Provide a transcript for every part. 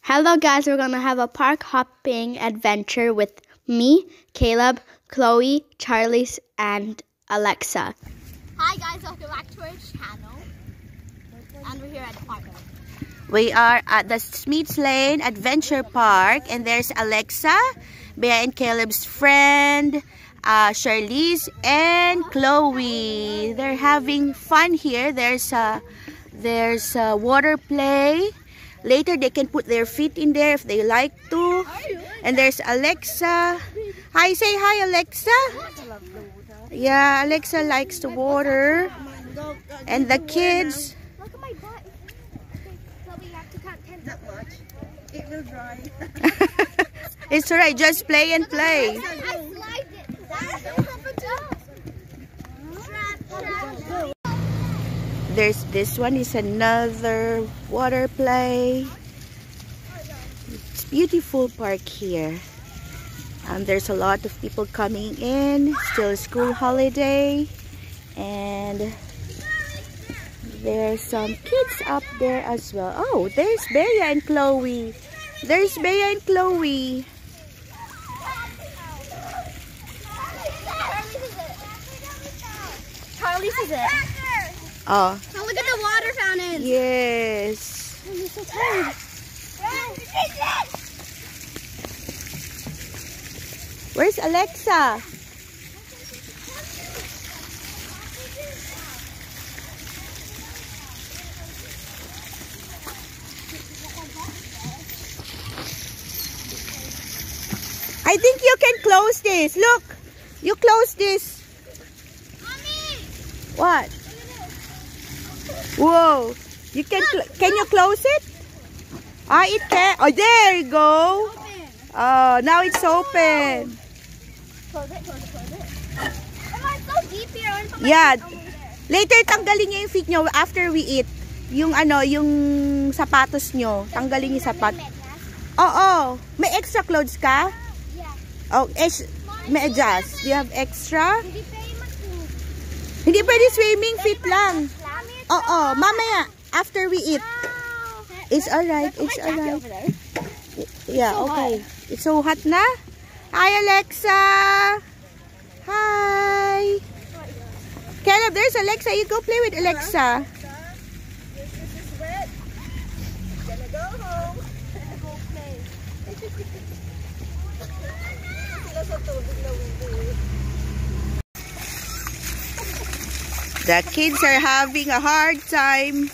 Hello guys, we're gonna have a park hopping adventure with me, Caleb, Chloe, Charlize, and Alexa. Hi guys, welcome back to our channel. And we're here at the park. We are at the Smiths Lane Adventure Park, and there's Alexa, Bea and Caleb's friend, Charlize, and Chloe. They're having fun here. There's a water play. Later, they can put their feet in there if they like to. And there's Alexa. Hi, say hi, Alexa. Yeah, Alexa likes the water. And the kids. Look at my butt. Chloe, you have to count 10 that much. It will dry. It's alright, just play and play. There's this one is another water play. It's beautiful park here. There's a lot of people coming in. Still school holiday. And there's some kids up there as well. Oh, there's Bea and Chloe. There's Bea and Chloe. Charlize is it. Oh. Oh, look at the water fountain. Yes. I'm so tired. Where's Alexa? I think you can close this. Look, you close this. Mommy! What? Whoa! You can you close it? Ah, it can. Oh, there you go. Oh, now it's open. Close it, close it, close it. Oh, it's so deep here. I want to put my Yeah. feet over there. Later, tanggalin niyo yung feet niyo after we eat. Yung yung sapatos niyo. Tanggalin yung sapat. Oo. May extra clothes ka? Yeah. Oh, may adjust. Do you have extra? Hindi pwede mag-swimming. Hindi pwede swimming, feet lang. Mommy, Oo, mamaya. After we eat. It's alright. It's alright. Yeah, okay. It's so hot na. Hi, Alexa. Hi. Caleb, there's Alexa. You go play with Alexa. This is wet. Gonna go home. Go play. Sila sa tubig na windy. The kids are having a hard time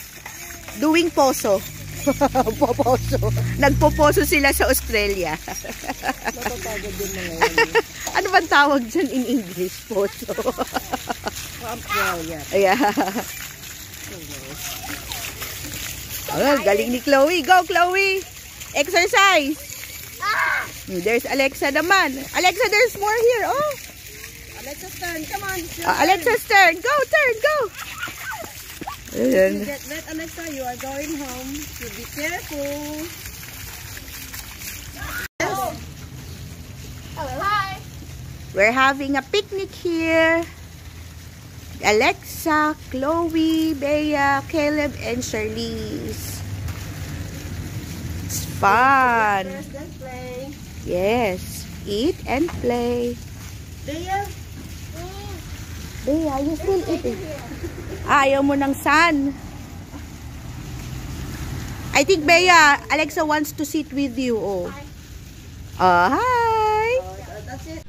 doing poso. Poposo. Nagpoposo sila sa Australia. Napapagod din na ngayon. Ano bang tawag dyan in English? Poso. Australia. Yeah. Oh, galing ni Chloe. Go, Chloe. Exercise. There's Alexa naman. Alexa, there's more here. Oh. Alexa's turn. Come on. Alexa's turn. Go, turn, go. Ayan. Get wet, Alexa. You are going home. So be careful. Oh, hi. We're having a picnic here. Alexa, Chloe, Bea, Caleb, and Charlize. It's fun. First, then play. Yes. Eat and play. Bea. Bea, you still eating? Ayaw mo ng sun. I think Bea, Alexa wants to sit with you. Oh. Hi. That's it.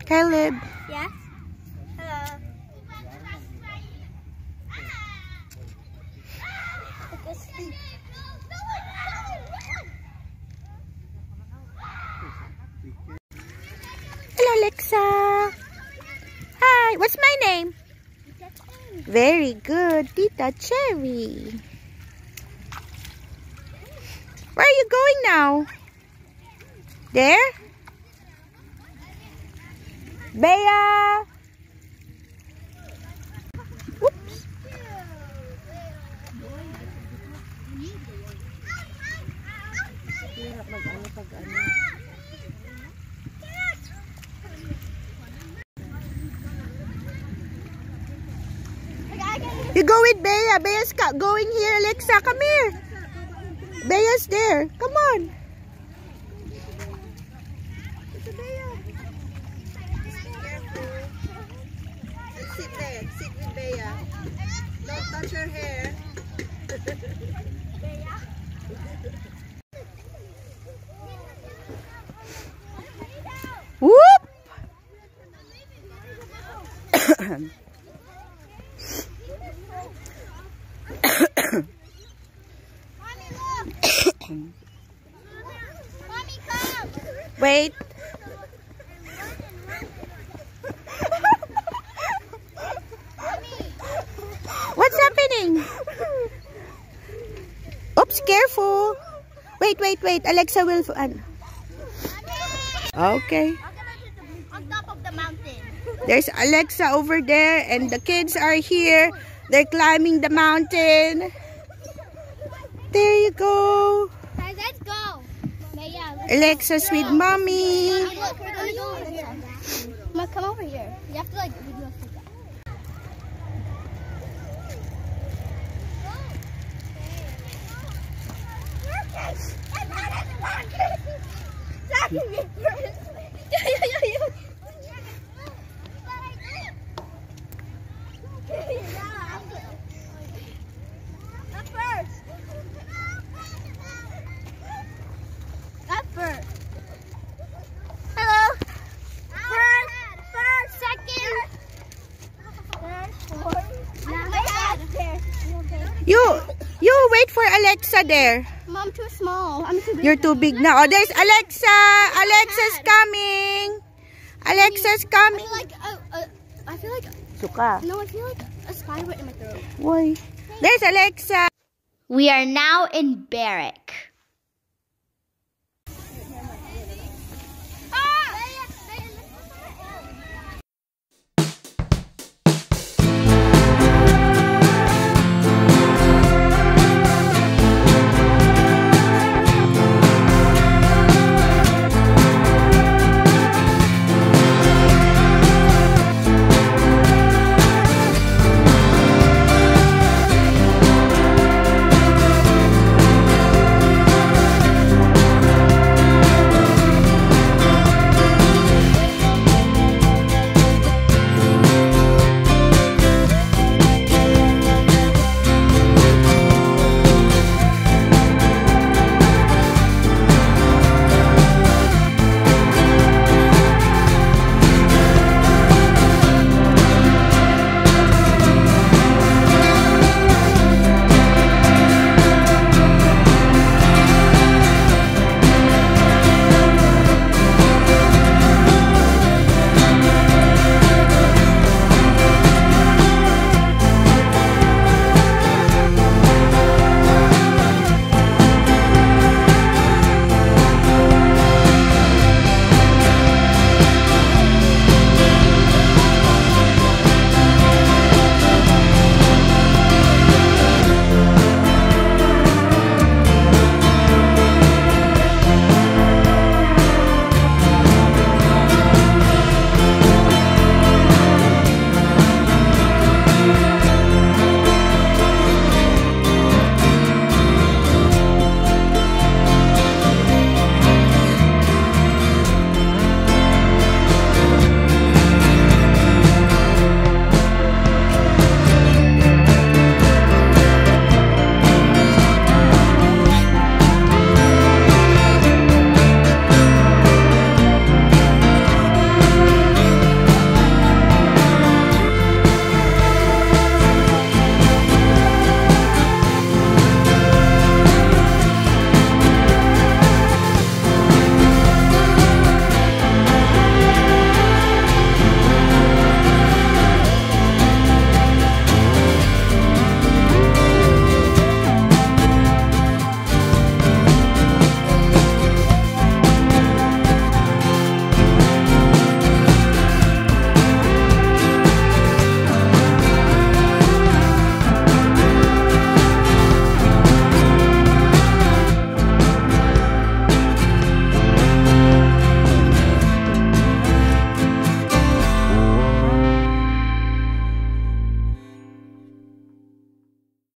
Caleb. Yes? Hello. Hello, Alexa. Hi, what's my name? Very good, Tita Cherry. Where are you going now? There? Bea! Oops. You go with Bea. Bea's going here, Alexa. Come here. Bea's there. Come on. Sit there. Sit with Bea. Don't touch her hair. Whoop! Wait. What's happening? Oops, careful. Wait. Alexa will... Okay. On top of the mountain. There's Alexa over there and the kids are here. They're climbing the mountain. There you go. Guys, let's go. Alexa's with mommy. Look, we're gonna go over here. Mom, come over here. You have to like video us like that. Hello. First, second. You wait for Alexa there. Mom, too small. I'm too big. You're too big now. Oh, there's Alexa. Alexa's coming. Alexa's coming. I feel like Suka. no, I feel like a spider went in my throat. Why? There's Alexa. We are now in Barrack.